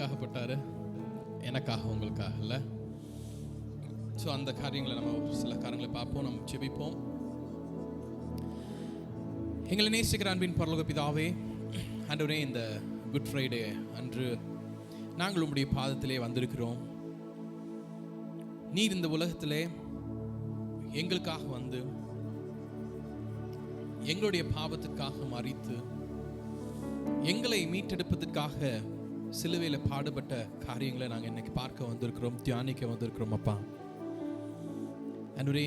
யாருக்காக பட்டாரு? எனக்காக, உங்களுக்காக இல்லை. ஸோ அந்த காரியங்களை நம்ம சில காரியங்களை பார்ப்போம், நம்ம ஜெபிப்போம். எங்களை நேசிக்கிற அன்பின் பரலோக பிதாவே, ஆண்டவரே, இந்த குட் ஃப்ரைடே அன்று நாங்கள் உம்முடைய பாதத்திலே வந்திருக்கிறோம். நீர் இந்த உலகத்திலே எங்களுக்காக வந்து எங்களுடைய பாவத்திற்காக மரித்து எங்களை மீட்டெடுப்பதற்காக சிலுவையில் பாடுபட்ட காரியங்களை நாங்கள் இன்னைக்கு பார்க்க வந்திருக்கிறோம், தியானிக்க வந்திருக்கிறோம். அப்பா அன்றுரே,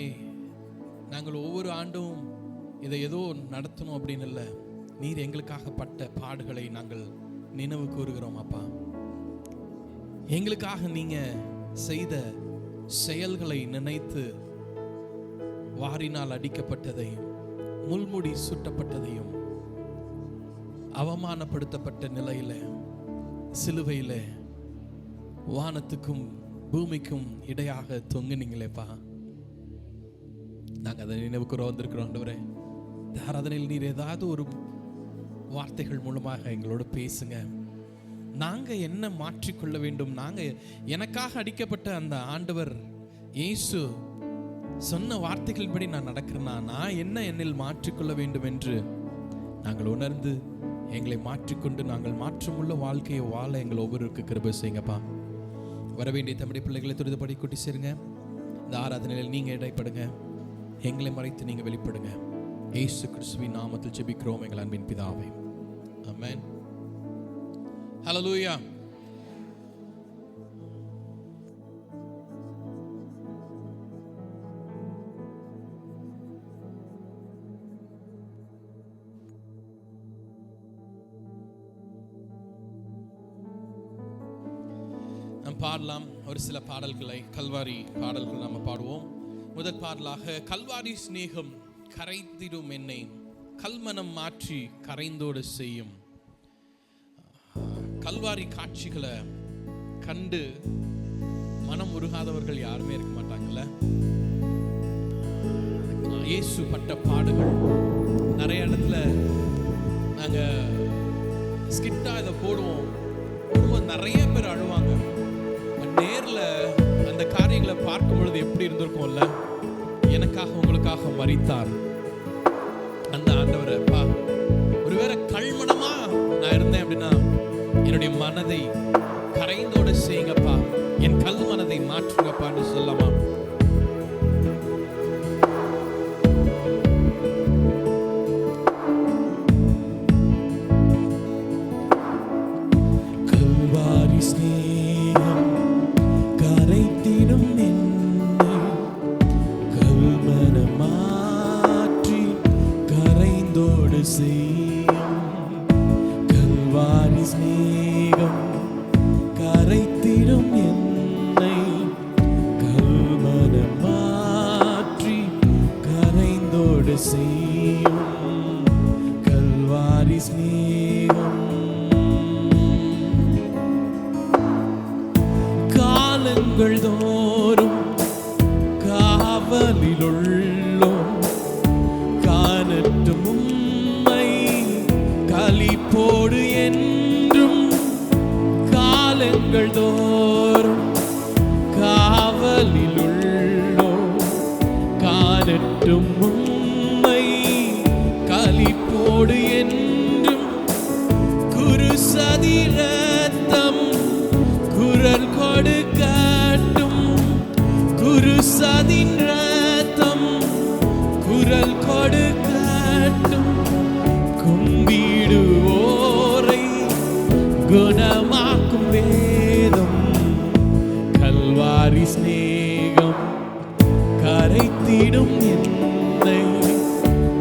நாங்கள் ஒவ்வொரு ஆண்டும் இதை ஏதோ நடத்தணும் அப்படின்னு இல்லை, நீர் எங்களுக்காக பட்ட பாடுகளை நாங்கள் நினைவு கூறுகிறோம். அப்பா, எங்களுக்காக நீங்க செய்த செயல்களை நினைத்து வாரினால் அடிக்கப்பட்டதையும் முள்முடி சுட்டப்பட்டதையும் அவமானப்படுத்தப்பட்ட நிலையில சிலுவையில வானத்துக்கும் பூமிக்கும் இடையாக தொங்குனீங்களேப்பா, நாங்கள் அதை நினைவுக்குற வந்திருக்கிறோம். ஆண்டவரே, ஆராதனையில் நீர் ஏதாவது ஒரு வார்த்தைகள் மூலமாக எங்களோட பேசுங்க. நாங்க என்ன மாற்றிக்கொள்ள வேண்டும்? நாங்க எனக்காக அடிக்கப்பட்ட அந்த ஆண்டவர் இயேசு சொன்ன வார்த்தைகளின்படி நான் நடக்கிறேன்னா நான் என்ன என்னில் மாற்றிக்கொள்ள வேண்டும் என்று நாங்கள் உணர்ந்து எங்களை மாற்றிக்கொண்டு நாங்கள் மாற்றமுள்ள வாழ்க்கையை வாழ எங்கள் ஒவ்வொருவருக்கு கிருபை செய்யுங்கப்பா. வரவேண்டிய தமிழ் பிள்ளைகளை துரிதப்படி கூட்டி சேருங்க. இந்த ஆராதனையில் நீங்க இடைப்படுங்க, எங்களை மறைத்து நீங்க வெளிப்படுங்க. இயேசு கிறிஸ்துவின் நாமத்தில் ஜெபிக்கிறோம் எங்கள் அன்பின் பிதாவே, ஆமென். ஹல்லேலூயா. நாம் பாடலாம் ஒரு சில பாடல்களை, கல்வாரி பாடல்கள் நாம் பாடுவோம். முதல் பாடலாக கல்வாரி சிநேகம் கரைத்திடும் என்னை கல்மனம் மாற்றி கரைந்தோடு செய்யும். கல்வாரி காட்சிகளை கண்டு மனம் உருகாதவர்கள் யாருமே இருக்க மாட்டாங்கல்ல. இயேசு பட்ட பாடுகள் நிறைய இடத்துல நாங்க ஸ்கிட்டா இதை போடுவோம், நிறைய பேர் அழுவாங்க. நேர்ல அந்த காரியங்களை பார்க்கும் பொழுது எப்படி இருந்திருக்கும்ல, எனக்காக உங்களுக்காக மரித்தார் அந்த ஆண்டவர். அப்பா, ஒருவேளை கல்மனமா நான் இருந்தேன் அப்படின்னா என்னுடைய மனதை கரைந்தோட செய்யுங்கப்பா, என் கல் மனதை மாற்றுங்கப்பான்னு சொல்லலாமா? கல்வாரி ஸ்நேகம் கரைத்திடும் என்னை கல்மனம் மாற்றி கரைந்தோடு செய்யும். கல்வாரி ஸ்நேகம் கரைத்திடும் என்னை கல்மனம் மாற்றி கரைந்தோடு செய்யும். கல்வாரி ஸ்நேகம் காலங்கள் தோறும் காவலிலுள்ளோம் காணட்டும் உம்மை களிப்போடு என்றும். காலங்கள் தோறும் காவலிலுள்ளோம் காணட்டும் உம்மை களிப்போடு என்றும். குருசதி ரத்தம் குரல் கொடுக்கட்டும், குருசதின் ரத்தம் குரல் கொடுக்கட்டும். கும்பிடுவோரை குணமாக்கும் வேதம். கல்வாரி ஸ்நேகம் கரைத்திடும் என்னை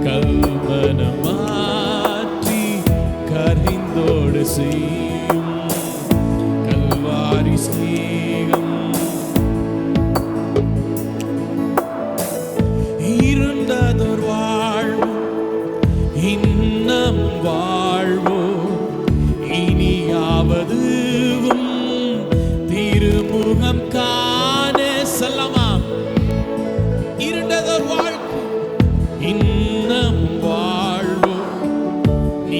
கல்மனம் மாற்றி கரைந்தோடு செய்யும். கல்வாரி ஸ்நேகம் இருண்டதோர் வாழ்வு இன்னம் வாழ்வோ இனியாவதுவும் திருமுகம் காண சொல்லமா. இருண்டதோர் வாழ்வு இன்னம் வாழ்வோ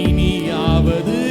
இனியாவதுவும்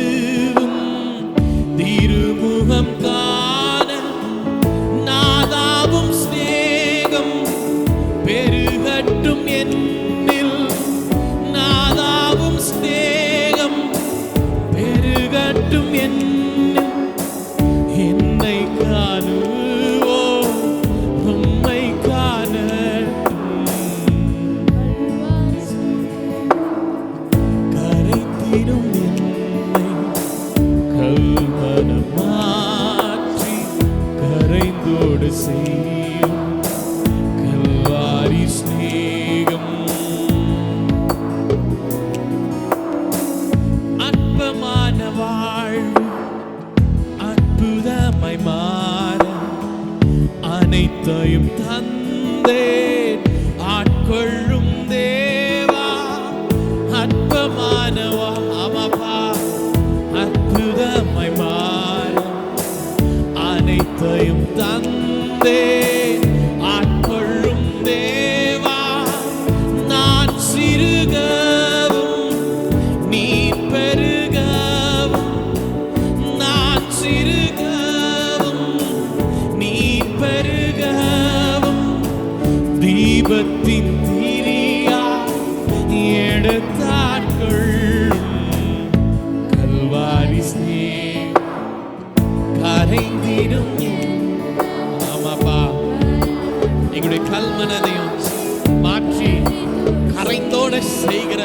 அற்புதமாய் மாற அனைத்தையும் தந்தேன். ஆட்கொள்ளும் தேவா அற்பமானவா, ஆமாப்பா, அற்புதமாய் மாற அனைத்தையும் தந்தேன். ஆட்கொள்ளும் தேவா நான் சிறுகவும் நீ பெருகவும், நான் சிறுகவும் நீ பெருகவும், தீபத்தின் திரியா எடுத்தாட்கொள்ளும் கல்வாரி ஸ்நேகம் கரைந்திடும். ஆமாப்பா, எங்களுடைய கல்மனதையும் மாற்றி கரைந்தோட செய்கிற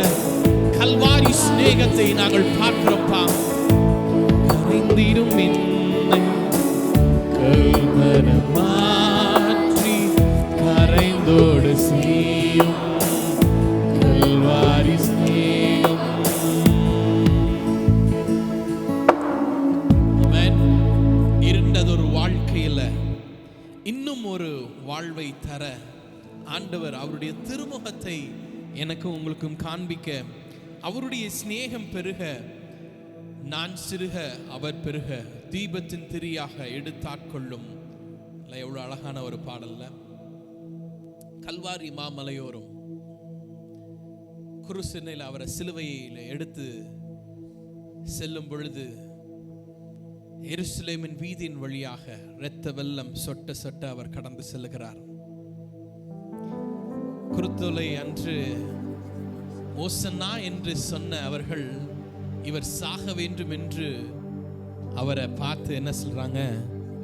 கல்வாரி ஸ்நேகத்தை நாங்கள் பார்க்கிறோம்ப்பா. கரைந்திடும் என்னை கல்மனம் மாற்றி கரைந்தோடு செய்யும் கல்வாரி ஸ்நேகம். இருண்டதொரு வாழ்க்கையில இன்னும் ஒரு வாழ்வை தர ஆண்டவர் அவருடைய திருமுகத்தை எனக்கும் உங்களுக்கும் காண்பிக்க, அவருடைய சிநேகம் பெருக, நான் சிறுக அவர் பெருக, தீபத்தின் திரியாக எடுத்தாட்கொள்ளும். எவ்வளவு அழகான ஒரு பாடல்ல. கல்வாரி மாமலையோரும் குருசினையில் அவரை சிலுவையில் எடுத்து செல்லும் பொழுது எருசலேமின் வீதியின் வழியாக இரத்த வெள்ளம் சொட்ட சொட்ட அவர் கடந்து செல்லுகிறார். குருத்தோலை அன்று ஓசன்னா என்று சொன்ன அவர்கள் இவர் சாக வேண்டும் என்று அவரை பார்த்து என்ன சொல்றாங்க,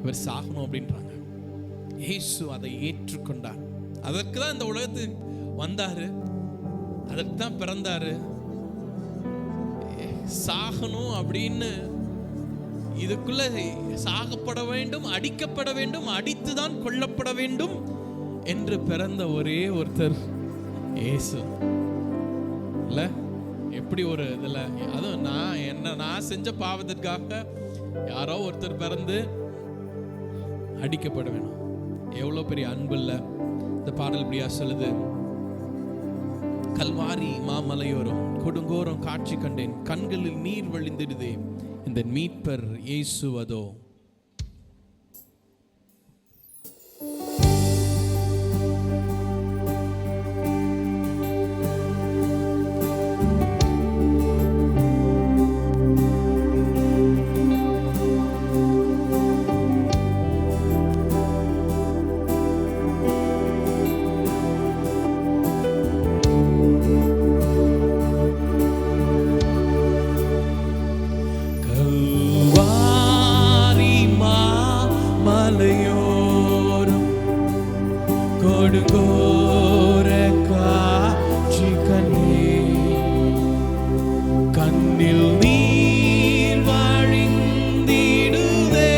இவர் சாகணும் அப்படின்றாங்க. இயேசு அதை ஏற்றுக்கொண்டார். அதற்கு தான் இந்த உலகத்துக்கு வந்தாரு, அதற்கு தான் பிறந்தாரு. சாகணும் அப்படின்னு, இதுக்குள்ள சாகப்பட வேண்டும், அடிக்கப்பட வேண்டும், அடித்துதான் கொல்லப்பட வேண்டும் என்று பிறந்த ஒரே ஒருத்தர் இயேசு. இல்ல எப்படி ஒரு இதுல, அதுவும் நான் செஞ்ச பாவத்திற்காக யாரோ ஒருத்தர் பிறந்து அடிக்கப்பட வேணும். எவ்வளவு பெரிய அன்பு இல்ல. இந்த பாடல் இப்படியா சொல்லுது, கல்வாரி மாமலையோரம் கொடுங்கோரம் காட்சி கண்டேன், கண்களில் நீர் வழிந்திடுதே, இந்த மீட்பர் இயேசுவதோ. கொடுங்கோர காட்சி கண்டேன், கண்ணில் நீர் வழிந்திடுதே,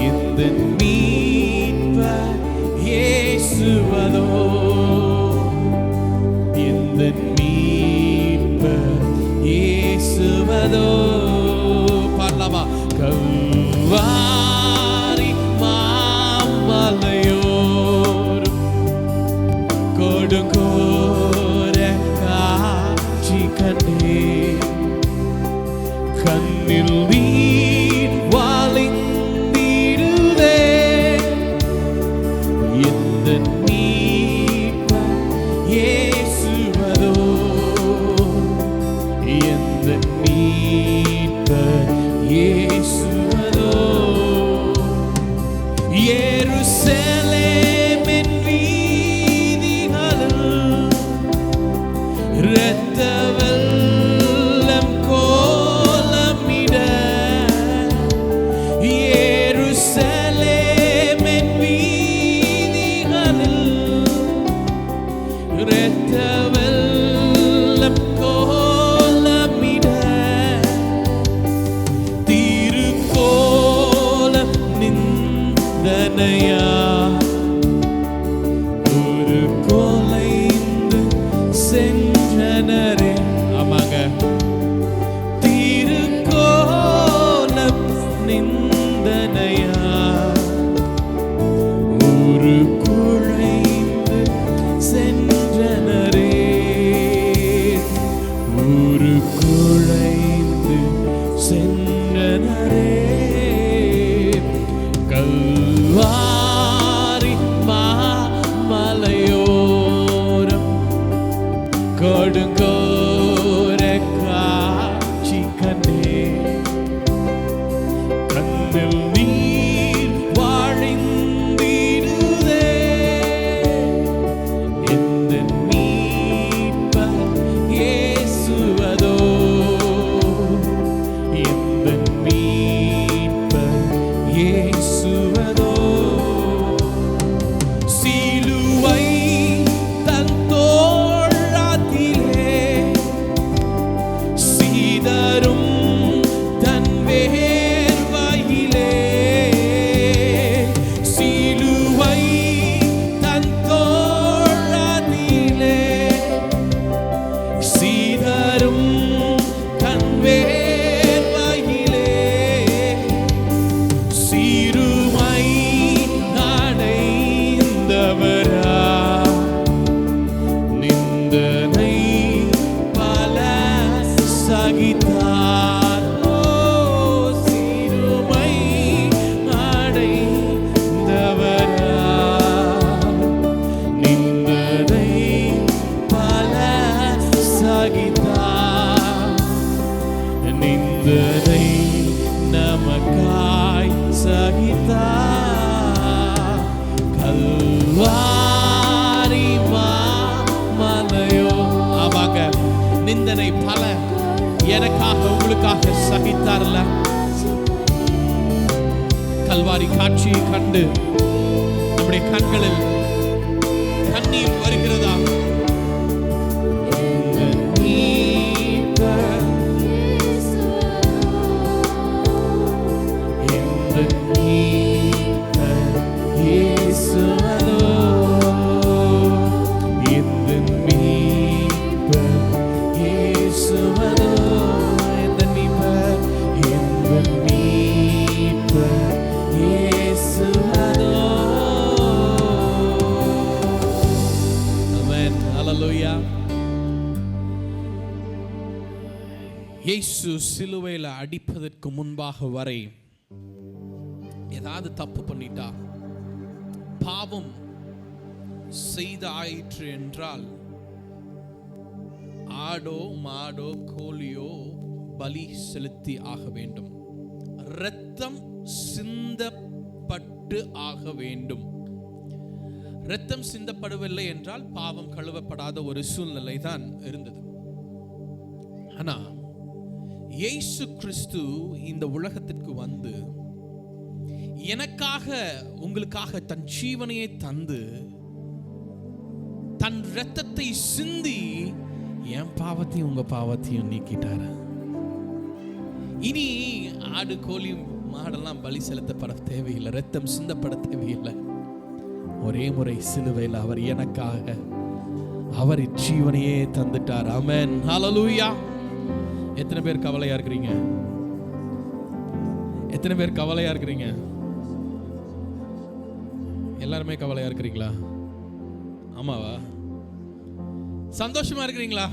இந்த மீட்பர் இயேசுவதோ, இந்த மீட்பர் இயேசுவதோ. பாடலாமா? கல்வாரி மாமலையோர் கொடுங்கோர காட்சி கண்டேன், கண்ணில் நீர் வழிந்திடுதே, இந்த மீட்பர் இயேசுவதோ, இந்த மீட்பர் இயேசுவதோ. எருசலேமின் வீதிகளில் இரத்த வெள்ளம் கோலமிட, எருசலேமின் வீதிகளில் இரத்த வெள்ளம் கோலமிட, திருக்கோலம் நிந்தனையா ஒரு கொலைந்து சென்றனரே. ஆமாங்க, திருக்கோலம் என்னில் நீர் வாழிந்திடுதே. எந்த மீட்பர் இயேசுவதோ, எந்த மீட்பர் இயேசுவதோ. சிலுவை தன் தோள்களிலே சீதரும் தன் வேர்வையிலே. சிலுவை தன் தோள்களிலே சீதரும் தன் வேர்வையிலே. சிறுமை அடைந்தவரா நிந்தனை பல சகித்தார். ஓ, சிறுமை அடைந்தவரா நிந்தனை பல சகித்தார். நிந்தனை நமக்காய் சகித்தார். கல்வாரி மாமலையோ, ஆமாங்க, நிந்தனை பல எனக்காக உங்களுக்காக சகித்தார்ல. கல்வாரி காட்சியை கண்டு நம்முடைய கண்களில் கண்ணீர் வருகிறதா? இயேசு சிலுவையில் அடிப்பதற்கு முன்பாக வரை ஏதாவது தப்பு பண்ணிட்டா, பாவம் செய்த ஆயிற்று என்றால் ஆடோ மாடோ கோழியோ பலி செலுத்தி ஆக வேண்டும். இரத்தம் சிந்தப்பட்டு ஆக வேண்டும். இரத்தம் சிந்தப்படவில்லை என்றால் பாவம் கழுவப்படாத ஒரு சூழ்நிலை தான் இருந்தது. ஆனா இயேசு கிறிஸ்து இந்த உலகத்திற்கு வந்து எனக்காக உங்களுக்காக தன் ஜீவனையை தந்து தன் இரத்தத்தை சிந்தி என் பாவத்தையும் உங்க பாவத்தையும் நீக்கிட்டார். இனி ஆடு கோழி மாடெல்லாம் பலி செலுத்தப்பட தேவையில்லை, இரத்தம் சிந்தப்பட தேவையில்லை. ஒரே முறை சிலுவையில் அவர் எனக்காக அவர் ஜீவனையே தந்துட்டார். ஆமென், ஹல்லேலூயா. எத்தனை பேர் கவலையா இருக்கிறீங்க? எத்தனை பேர் கவலையா இருக்கிறீங்க? எல்லாருமே கவலையா இருக்கிறீங்களா? ஆமாவா? சந்தோஷமா இருக்கிறீங்களா?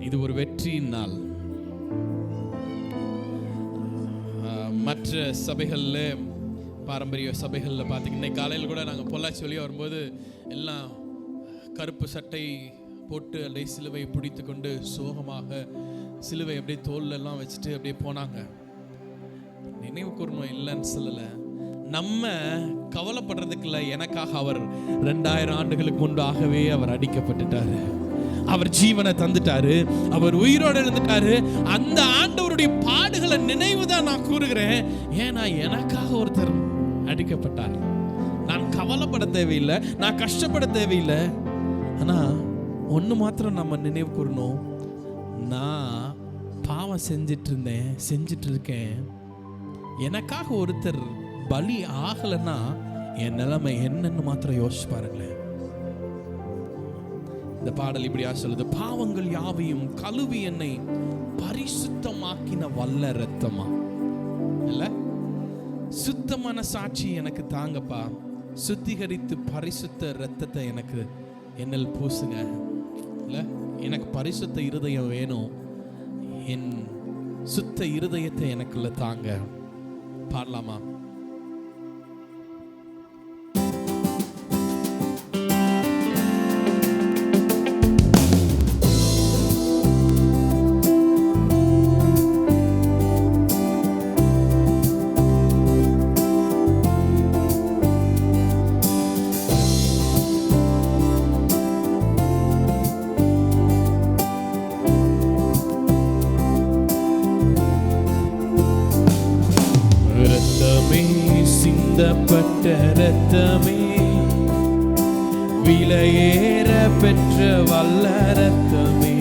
இது ஒரு வெற்றியின் நாள். மற்ற சபைகள்ல, பாரம்பரிய சபைகள்ல பார்த்தீங்கன்னா, காலையில் கூட நாங்கள் பொள்ளாச்சி வழியாக வரும்போது எல்லாம் கருப்பு சட்டை போட்டு அப்படியே சிலுவை பிடித்து கொண்டு சோகமாக சிலுவை அப்படியே தோல்ல எல்லாம் வச்சுட்டு அப்படியே போனாங்க. நினைவு கூறணும், இல்லைன்னு சொல்லலை. நம்ம கவலைப்படுறதுக்கு இல்லை, எனக்காக அவர் 2000 ஆண்டுகளுக்கு முன்பாகவே அவர் அடிக்கப்பட்டுட்டாரு. அவர் ஜீவனை தந்துட்டாரு, அவர் உயிரோடு எழுந்துட்டாரு. அந்த ஆண்டவருடைய பாடுகளை நினைவுதான் நான் கூறுகிறேன். ஏன்னா எனக்காக ஒருத்தர் அடிக்கப்பட்டார். நான் கவலைப்பட தேவையில்லை, நான் கஷ்டப்பட தேவையில்லை. ஆனா ஒன்று மாத்திரம் நம்ம நினைவு கூறணும், நான் பாவம் செஞ்சிட்டு இருக்கேன். எனக்காக ஒருத்தர் பலி ஆகலைன்னா என் நிலைமை என்னன்னு மாத்திரம் யோசிச்சு பாருங்களேன். இந்த பாடல் இப்படியா சொல்லுது, பாவங்கள் யாவையும் கழுவி என்னை பரிசுத்தமாக்கின வல்ல இரத்தமா. இல்ல, சுத்தமான சாட்சி எனக்கு தாங்கப்பா, சுத்திகரித்து பரிசுத்த இரத்தத்தை எனக்கு என்னில் பூசுங்க. இல்ல, எனக்கு பரிசுத்த இருதயம் வேணும், என் சுத்த இருதயத்தை எனக்குள்ள தாங்க. பாடலாமா? சிந்தப்பட்ட இரத்தமே, விலையேற பெற்ற வல்ல இரத்தமே,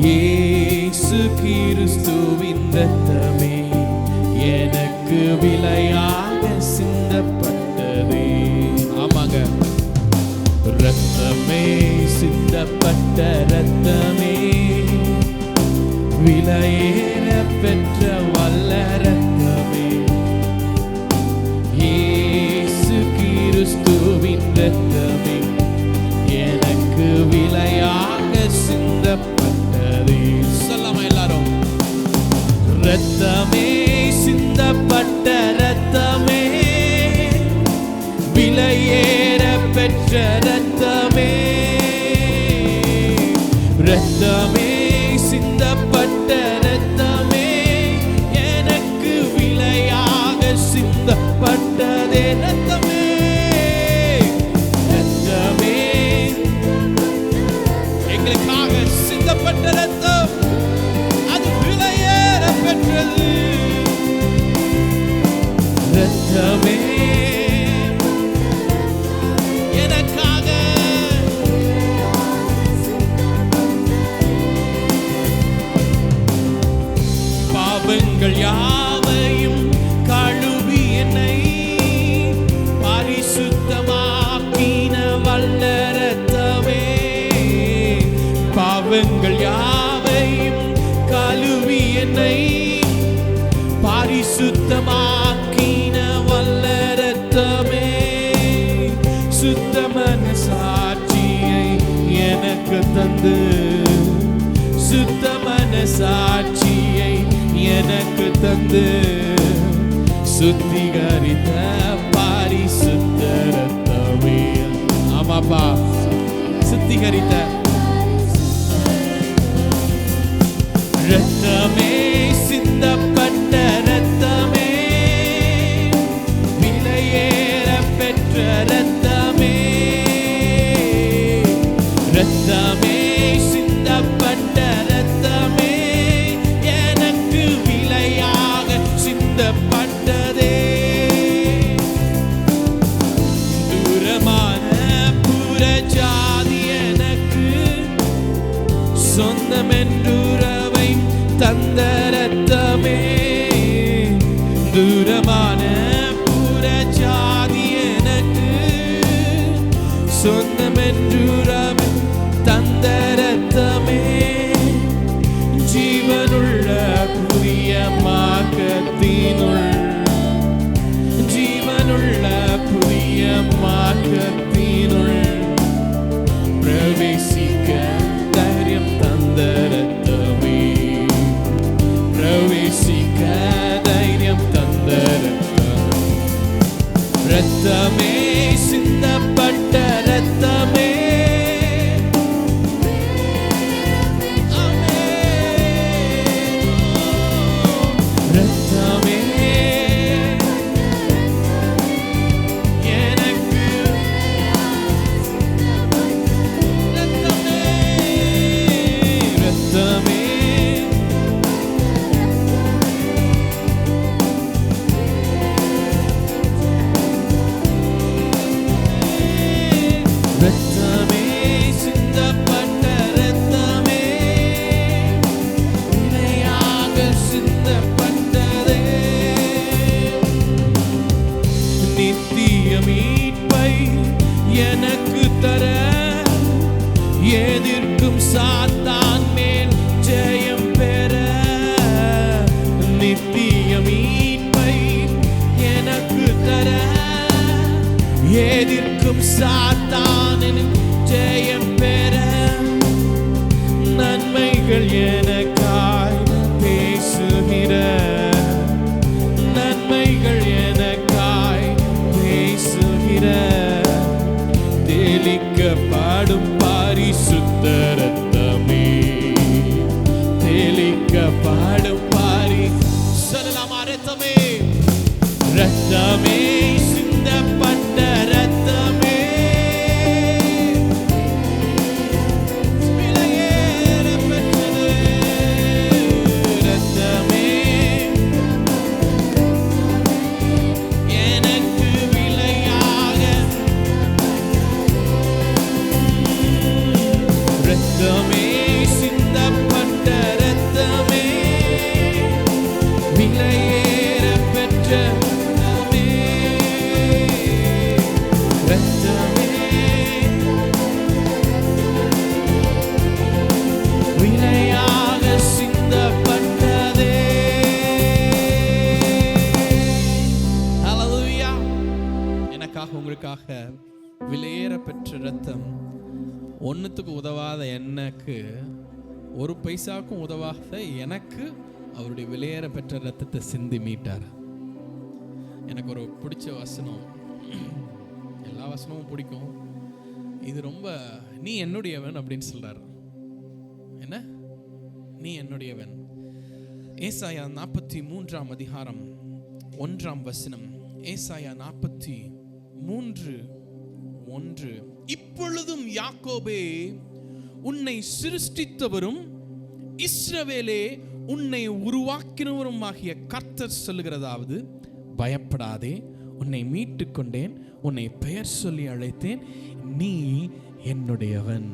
இயேசு கிறிஸ்துவின் இரத்தமே, எனக்கு விலையாக சிந்தப்பட்டதே. ஆமாங்க, இரத்தமே, சிந்தப்பட்ட இரத்தமே, விலையேற பெற்ற வல்ல இரத்தமே, இயேசு கிறிஸ்துவின் இரத்தமே, எனக்கு விலையாக சிந்தப்பட்டதே. சொல்லாம எல்லாரும், இரத்தமே, சிந்தப்பட்ட இரத்தமே, விலையேற பெற்ற இரத்தமே, இரத்தமே, சிந்தப்பட்ட இரத்தமே, எனக்கு விலையாக சிந்தப்பட்டதே. இரத்தமே, இரத்தமே, எங்களுக்காக சிந்தப்பட்ட இரத்தம், அது விலையேற பெற்றது. இரத்தமே, பாவங்கள் யாவையும் கழுவி என்னை பரிசுத்தமாக்கின வல்ல இரத்தமே, பாவங்கள் யாவையும் கழுவி என்னை பரிசுத்தமாக்கின வல்ல இரத்தமே, சுத்தமான சாட்சியை எனக்கு தந்து, சுத்தமான சாட்சியை எனக்கு தந்து, சுத்திகரித்த பரிசுத்த இரத்தமே. ஆமாப்பா, சுத்திகரித்த இரத்தமே, சிந்தப்பட்ட இரத்தமே, விலையேற பெற்ற இரத்தமே, இரத்தமே, சிந்தப்பட்ட இரத்தமே, எனக்கு விலையாக சிந்தப்பட்டதே. தூரமான புறஜாதி எனக்கு சொந்தமென்றுறவை தந்த இரத்தமே, தூரமான புறஜாதி எனக்கு சொந்தமென்றுறவை தந்த இரத்தமே, ஜீவனுள்ள புதிய மார்க்கத்தினுள், ஜீவனுள்ள புதிய மார்க்கத்தினுள் பிரவேசிக்க தைரியம் தந்த இரத்தமே, பிரவேசிக்க தைரியம் தந்த இரத்தமே, சிந்தப்பட்ட இரத்தமே, இரத்தமே, சிந்தப்பட்ட இரத்தமே, விலையாக சிந்தப்பட்டதே. நித்திய மீட்பை எனக்கு தர, எதிர்க்கும் சாத்தான் மேல் ஜெயம் பெற, நித்திய மீட்பை எனக்கு தர, எதிர்க்கும் சாத்தானின் ஜெயம் பெற, நன்மைகள் எனக்காய் பேசுகிற, நன்மைகள் எனக்காய் பேசுகிற, தெளிக்கப்படும் பரிசுத்த இரத்தமே, தெளிக்கப்படும் சொல்லலாமா இரத்தமே, இரத்தமே, சிந்தப்பட்ட இரத்தமே, பெற்ற ரத்தமே, ரத்தமே விலையாக சிந்தப்பட்டதே. ஹல்லேலூயா. எனக்காக உங்களுக்காக விலையேற பெற்ற ரத்தம். ஒன்றுத்துக்கு உதவாத எனக்கு, ஒரு பைசாக்கும் உதவாத எனக்கு அவருடைய விலையேற பெற்ற ரத்தத்தை சிந்தி மீட்டார். எனக்கு ஒரு பிடிச்ச வசனம், எல்லா வசனமும் பிடிக்கும், இது ரொம்ப, நீ என்னுடையவன் அப்படின்னு சொல்றாரு. என்ன? நீ என்னுடையவன். ஏசாயா 43ஆம் அதிகாரம் 1ஆம் வசனம். ஏசாயா 43:1. இப்பொழுதும் யாக்கோபே உன்னை சிருஷ்டித்தவரும் இஸ்ரவேலே உன்னை உருவாக்கினவரும் ஆகிய கர்த்தர் சொல்லுகிறதாவது, பயப்படாதே, உன்னை மீட்டு கொண்டேன், உன்னை பெயர் சொல்லி அழைத்தேன், நீ என்னுடையவன்.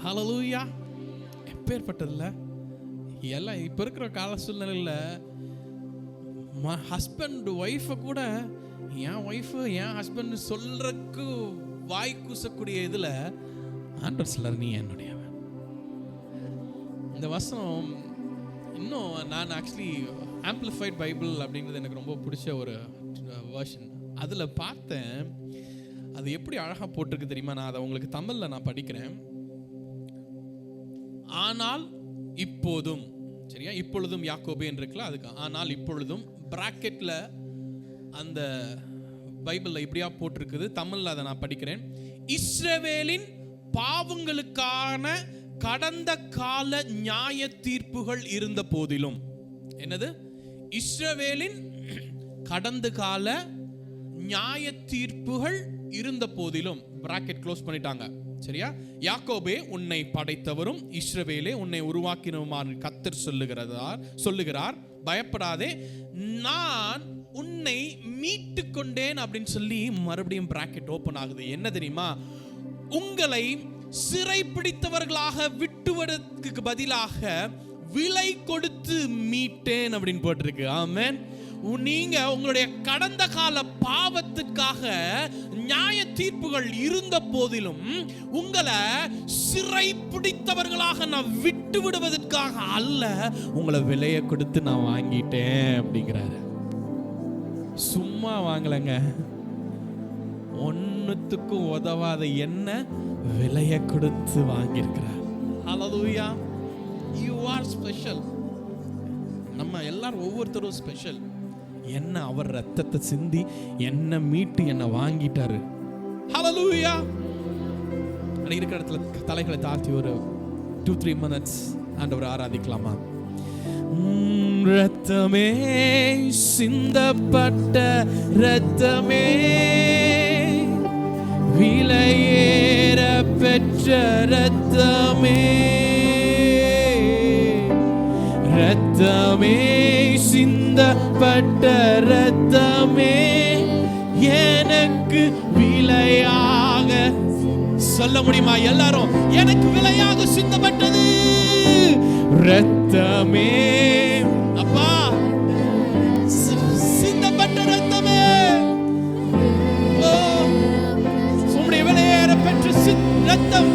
ஹல்லேலூயா. எப்பேற்பட்டதில்ல எல்லாம். இப்போ இருக்கிற கால சூழ்நிலையில் ஹஸ்பண்ட் ஒய்ஃபை கூட என் ஒய்ஃபு என் ஹஸ்பண்ட் சொல்றதுக்கு வாய் கூசக்கூடிய இதில் ஆண்டவர் சொல்றார், நீ என்னுடையவன். இந்த வசனம் இன்னும் நான் ஆக்சுவலி ஆம்பிளிஃபைட் பைபிள் அப்படிங்கிறது எனக்கு ரொம்ப பிடிச்ச ஒரு வெர்ஷன். அதில் பார்த்தேன், அது எப்படி அழகாக போட்டிருக்கு தெரியுமா? நான் அதை உங்களுக்கு தமிழில் நான் படிக்கிறேன். ஆனால் இப்போதும், சரியா, இப்பொழுதும் யாக்கோபே இருக்குல்ல, அதுக்கு ஆனால் இப்பொழுதும் பிராக்கெட்ல அந்த பைபிள்ல இப்படியா போட்டிருக்குது. தமிழ்ல அதை நான் படிக்கிறேன். இஸ்ரவேலின் பாவங்களுக்கான கடந்த கால நியாய தீர்ப்புகள் இருந்த போதிலும், என்னது? இஸ்ரவேலின் கடந்த கால நியாய தீர்ப்புகள் இருந்த போதிலும், பிராக்கெட் க்ளோஸ் பண்ணிட்டாங்க, சரியா? யாக்கோபே உன்னை படைத்தவரும் இஸ்ரவேலே உன்னை உருவாக்கினவருமான கர்த்தர் சொல்லுகிறார், பயப்படாதே, நான் உன்னை மீட்டு கொண்டேன் அப்படின்னு சொல்லி மறுபடியும் பிராக்கெட் ஓபன் ஆகுது. என்ன தெரியுமா? உங்களை சிறை பிடித்தவர்களாக விட்டுவதற்கு பதிலாக விலை கொடுத்து மீட்டேன் அப்படின்னு போட்டிருக்கு. ஆமென். நீங்க உங்களுடைய கடந்த கால பாவத்துக்காக நியாய தீர்ப்புகள் இருந்த போதிலும் உங்களை சிறை பிடித்தவர்களாக நான் விட்டு விடுவதற்காக அல்ல, உங்களை விலையை கொடுத்து நான் வாங்கிட்டேன் அப்படிங்கிறாரு. சும்மா வாங்கலங்க, ஒன்னுத்துக்கும் உதவாத என்ன விலையை கொடுத்து வாங்கியிருக்கிறார். ஹல்லேலூயா. You are special. நம்ம எல்லாரும் ஒவ்வொருத்தரும் ஸ்பெஷல். என்ன அவர் ரத்தத்தை சிந்தி என்ன மீட்டு என்ன வாங்கிட்டாரு. ஹல்லேலூயா. இருக்கிற இடத்துல தலைகளை தாழ்த்தி ஒரு 2-3 minutes ஆண்டவரை ஆராதிக்கலாமா? ரத்தமே, சிந்தப்பட்ட ரத்தமே, விலையேற பெற்ற ரத்தமே, ரத்தமே, சிந்தப்பட்ட ரத்தமே, எனக்கு விலையாக, சொல்ல முடியுமா எல்லாரும்? எனக்கு விலையாக சிந்தப்பட்டது ரத்தமே. அப்பா, சிந்தப்பட்ட ரத்தமே, உம்முடைய விலையேற பெற்ற ரத்தம்,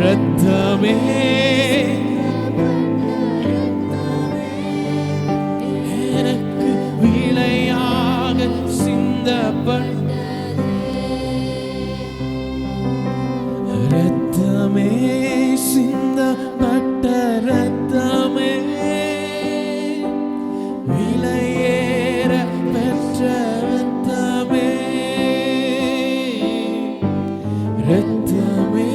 ரத்தமே, எனக்கு விலையாக சிந்தப்பட்ட ரத்தமே, சிந்தப்பட்ட ரத்தமே, விலையேற பெற்ற ரத்தமே, ரத்தமே,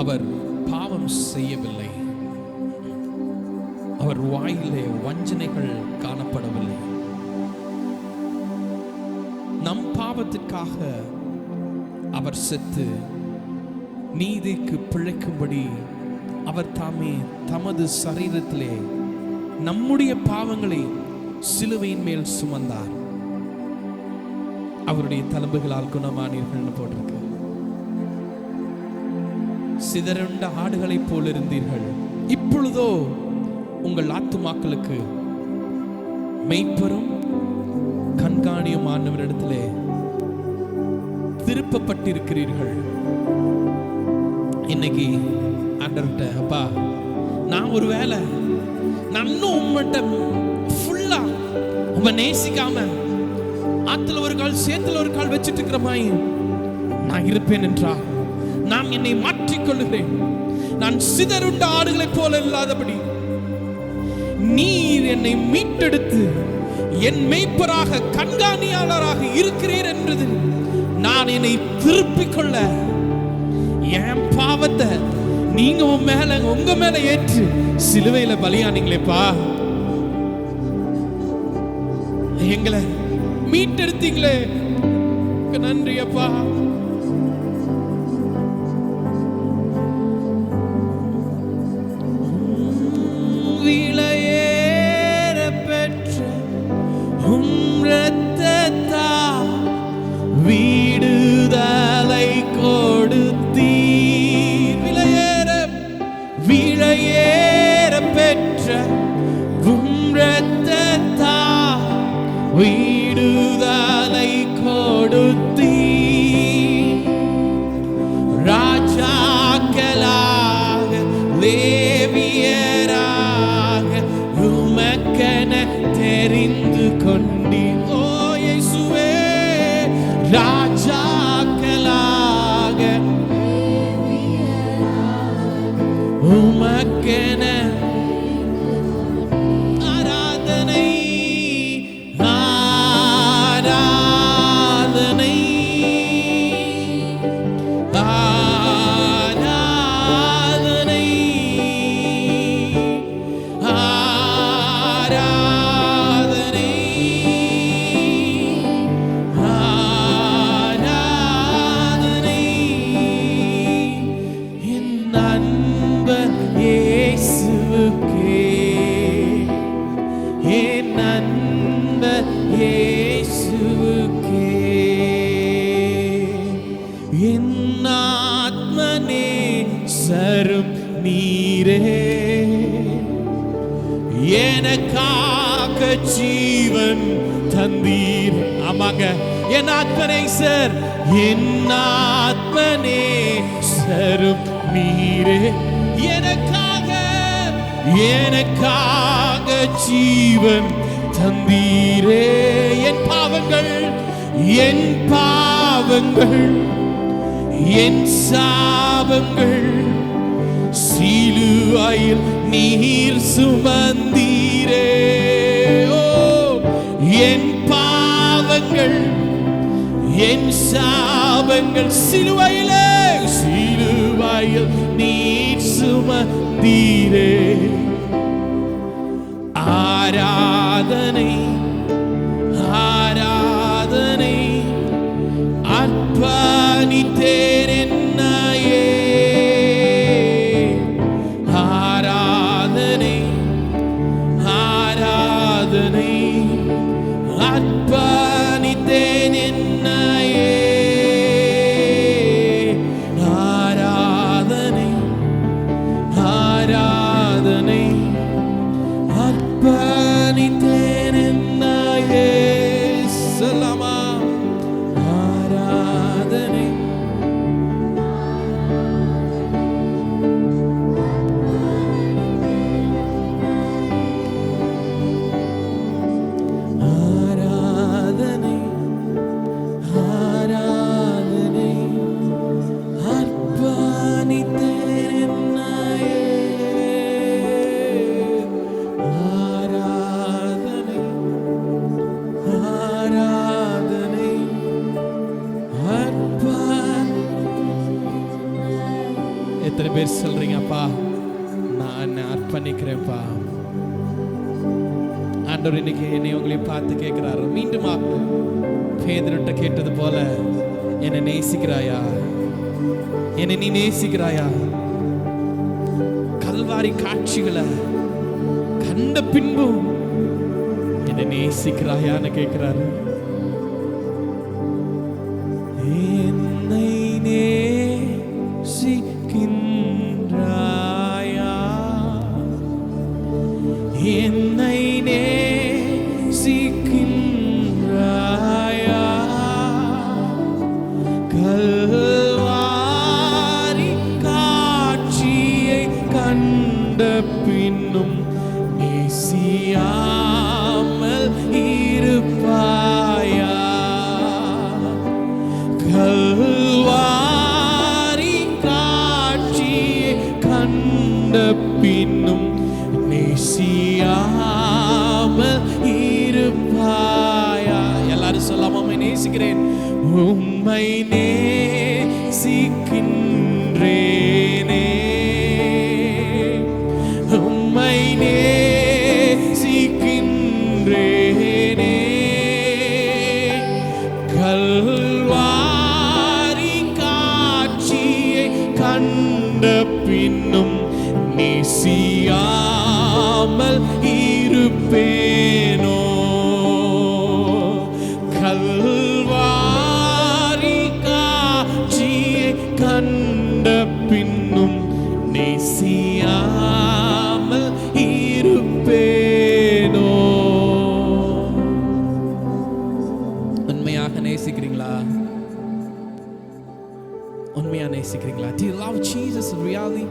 அவர் பாவம் செய்யவில்லை, அவர் வாயிலே வஞ்சனைகள் காணப்படவில்லை. நம் பாவத்திற்காக அவர் செத்து நீதிக்கு பிழைக்கும்படி அவர் தாமே தமது சரீரத்திலே நம்முடைய பாவங்களை சிலுவையின் மேல் சுமந்தார். அவருடைய தழும்புகளால் குணமானீர்கள்னு போட்டிருக்கு. சிதறுண்ட ஆடுகளைப் போல் இருந்தீர்கள், இப்பொழுதோ உங்கள் ஆத்துமாக்களுக்கு மெய்ப்பரும் கண்காணியும் ஆண்டவரிடத்திலே திருப்பப்பட்டிருக்கிறீர்கள். இன்னைக்கு ஆண்டவர்கிட்ட, அப்பா நான் ஒருவேளை நான் இன்னும் உம்மட்ட ஃபுல்லா உம்மை நேசிக்காம ஆத்துல ஒரு கால் சேத்துல ஒரு கால் வச்சுட்டு இருக்கிற மாதிரி நான் இருப்பேன் என்றால் நான் என்னை மாற்றிக்கொள்ளுகிறேன். நான் சிதறுண்ட ஆடுகளைப் போல இல்லாதபடி நீர் என்னை மீட்டெடுத்து என் மெய்ப்பராக கண்காணியாளராக இருக்கிறீர் என்றது நான் என்னை திருப்பிக் கொள்ள என் பாவத்தை நீங்க உங்க மேல ஏற்று சிலுவையில பலியானீங்களேப்பா, எங்களை மீட்டெடுத்தீங்களே, நன்றி அப்பா. விலையேற பெற்ற இரத்தத்தால் விடுதலை கொடுத்தீர். விலையேற பெற்ற இரத்தத்தால் விடுதலை கொடுத்தீர். ராஜாக்களாக லேவியராக உமக்கென தெரிந்து கொண்டீர். ஓ இயேசுவே, ராஜாக்களாக உமக்கென ஆராதனை ஆராதனை ஆராதனை ஆராதனை ஆராதனை என் நண்பர் இயேசுவுக்கே, என் நண்பர் இயேசுவுக்கே. என் ஆத்மனே சரும் நீரே, எனக்காக ஜீவன் தந்தீர். ஆமாங்க, என் ஆத்மனே சார், என் ஆத்மனே சரும் நீரே, எனக்காக ஜீவன் தந்தீரே. என் பாவங்கள் என் சாபங்கள் சிலுவையில் நீர் சுமந்தீரே. ஓ என் பாவங்கள் என் சாபங்கள் சிலுவையில் நீர் சுமந்தீரே. ஆராதனை ஆராதனை அர்ப்பணித்தேன் என்னையே. ஆராதனை ஆராதனை அர்ப்பணித்தேன் என்னையே. ஆராதனை ஆராதனை அர்ப்பணித்தேன் என்னையே. சொல்லாமா? ஆராதனை ஆராதனை ஆராதனை அர்ப்பணித்தேன் என்னையே. ஆராதனை ஆராதனை எத்தனை பேர் சொல்றீங்கப்பா, நான் அர்ப்பணிக்கிறேன்ப்பா. ஆண்டவர் இன்னைக்கு என்னை உங்களை பார்த்து கேட்கிறாரு. மீண்டும் பேதுருட்ட கேட்டது போல, என்னை நேசிக்கிறாயா? என்னை நீ நேசிக்கிறாயா? கல்வாரி காட்சிகளை கண்ட பின்பும் என்னை நேசிக்கிறாயான்னு கேட்கிறாரு. என்னை நேசிக்கின்றாயா, என்னை நேசிக்கின்றாயா, கல்வாரி காட்சியை கண்ட பின்னும் நேசியாமல் இருப்பாயா, கல்வாரி காட்சியை கண்ட பின்னும் நேசியாமல் இருப்பாயா. எல்லாரும் சொல்லாம உம்மை நேசிக்கிறேன், உம்மை நேசிக்கின்றேனே, உம்மை நேசிக்கின்றேனே, கல்வாரி காட்சியை கண்ட பின்னும் நேசியாமல் இருப்பேனோ, கல்வாரி காட்சியை கண்ட பின்னும் நேசியாமல் இருப்பேனோ. உண்மையாக நேசிக்கிறீங்களா? உண்மையா நேசிக்கிறீங்களா? Do you love Jesus really?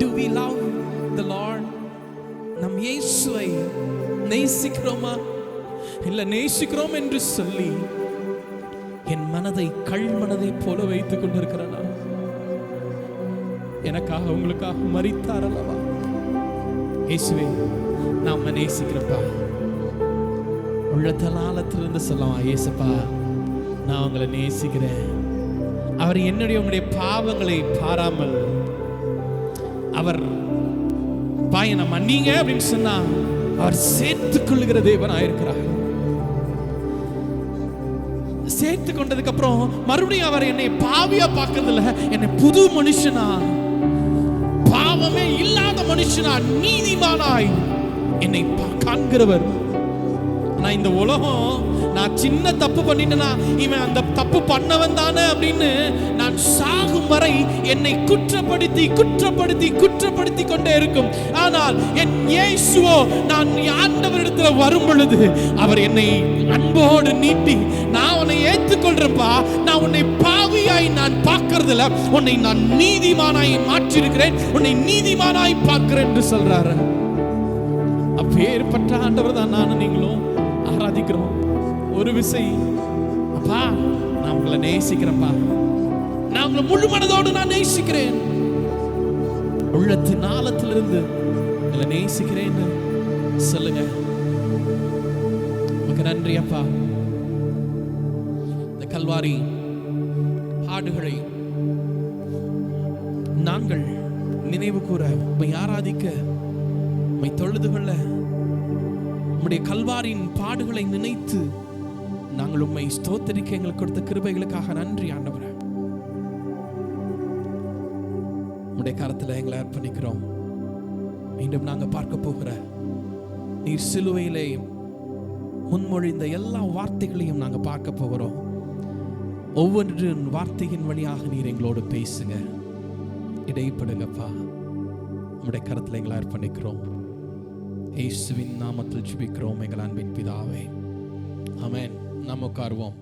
Do we love the Lord? நம் இயேசுவை நேசிக்கிறோமா? இல்ல நேசிக்கிறோம் என்று சொல்லி என் மனதை கல் மனதை போல வைத்துக் கொண்டிருக்கிறேனா? எனக்காக உங்களுக்காக மரித்தார் அல்லவா இயேசுவே, நாம நேசிக்கிறப்பா. உள்ளத்தலாலத்திலிருந்து சொல்லலாம், இயேசுப்பா நான் உங்களை நேசிக்கிறேன். அவர் என்னுடைய உங்களுடைய பாவங்களை பாராமல் அவர் பாயனை மன்னிங்க அப்படின்னு சொன்னா அவர் சேர்த்துக் கொள்ளுகிற தேவனாயிருக்கிறார். சேர்த்து கொண்டதுக்கு அப்புறம் மறுபடியும் அவர் என்னை பாவியா பார்க்கறதில்ல, என்னை புது மனுஷனா, பாவமே இல்லாத மனுஷனா, நீதிமானாய் என்னை காண்கிறவர். நான் இந்த உலகம் நான் சின்ன தப்பு பண்ணிட்டேனா இவன் அந்த தப்பு பண்ணவன் தானே அப்படின்னு நான் சாகும் வரை என்னை குற்றப்படுத்தி குற்றப்படுத்தி குற்றப்படுத்தி கொண்டே இருக்கும். ஆனால் என் இயேசுவோ நான் ஆண்டவரிடத்தில் வரும் பொழுது அவர் என்னை அன்போடு நீட்டி, நான் உன்னை ஏற்றுக்கொள்றேன்ப்பா, நான் உன்னை பாவியாய் நான் பார்க்கறதில்ல, உன்னை நான் நீதிமானாய் மாற்றிருக்கிறேன், உன்னை நீதிமானாய் பார்க்கிறேன் என்று சொல்றாரு. அப்பேற்பட்ட ஆண்டவர் தான் நானும் நீங்களும் ஆராதிக்கிறோம். ஒரு விசை, அப்பா நான் உங்களை நேசிக்கிறேன்ப்பா, நான் உங்களை முழு மனதோடு நான் நேசிக்கிறேன், உள்ளத்தின் ஆழத்திலிருந்து உங்களை நேசிக்கிறேன்னு சொல்லுங்க. உமக்கு நன்றி அப்பா. இந்த கல்வாரி பாடுகளை நாங்கள் நினைவு கூற, உம்மை ஆராதிக்க, உம்மை தொழுது கொள்ள, உம்முடைய கல்வாரியின் பாடுகளை நினைத்து நாங்கள் உம்மை ஸ்தோத்திரிக்க எங்களுக்கு கொடுத்த கிருபைகளுக்காக நன்றி ஆண்டவரே. உம்முடைய கரத்தில் எங்களை அர்ப்பணிக்கிறோம். மீண்டும் நாங்கள் பார்க்க போகிற நீர் சிலுவையிலே முன்மொழிந்த எல்லா வார்த்தைகளையும் நாங்கள் பார்க்க போகிறோம். ஒவ்வொரு வார்த்தையின் வழியாக நீர் எங்களோடு பேசுங்க, இடைப்படுங்கப்பா. உம்முடைய கரத்தில் எங்களை அர்ப்பணிக்கிறோம். இயேசுவின் நாமத்தில் ஜெபிக்கிறோம் எங்கள் அன்பின் பிதாவே, ஆமென். நாம் உட்காருவோம்.